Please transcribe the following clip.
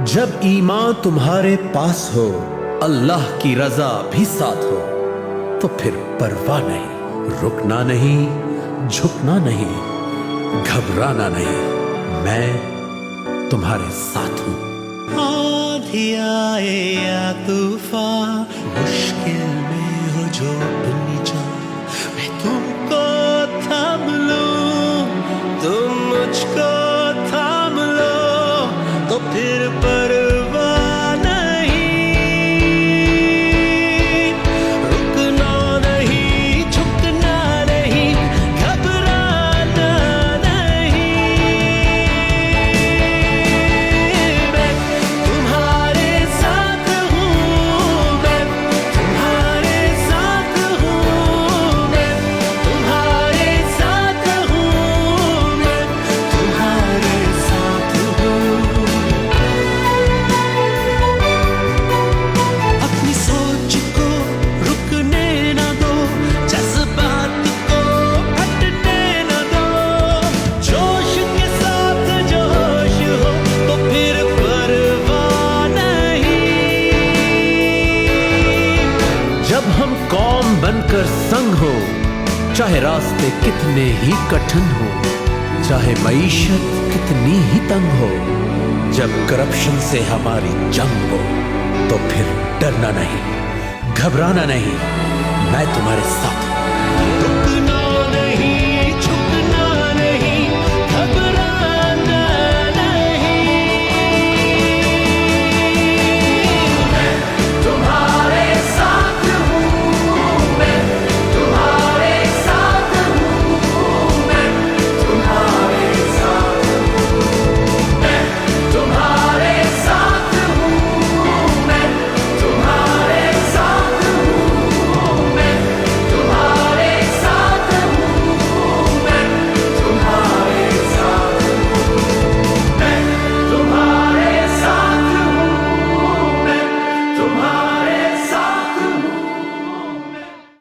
जब ईमान तुम्हारे पास हो, अल्लाह की रजा भी साथ हो, तो फिर परवाह नहीं, रुकना नहीं, झुकना नहीं, घबराना नहीं, मैं तुम्हारे साथ हूं। आंधी आए या तूफान, मुश्किल में हो जो अपनी जान, मैं तुमको थाम लूं, तुम मुझको थाम लो, तो फिर परवाह नहीं, रुकना नहीं, झुकना नहीं, घबराना नहीं। मैं तुम्हारे साथ हूँ, मैं तुम्हारे साथ हूँ, मैं तुम्हारे साथ हूँ, मैं तुम्हारे साथ हूँ। अपनी सोच को रुकने न दो, जज्बात को हटने न दो, जोश के साथ जोश हो, तो फिर परवाह नहीं। जब हम कौम बनकर संग हो, चाहे रास्ते कितने ही कठिन हो, चाहे मईशत कितनी ही तंग हो, जब करप्शन से हमारी जंग हो, तो फिर डरना नहीं, घबराना नहीं, मैं तुम्हारे साथ हूं।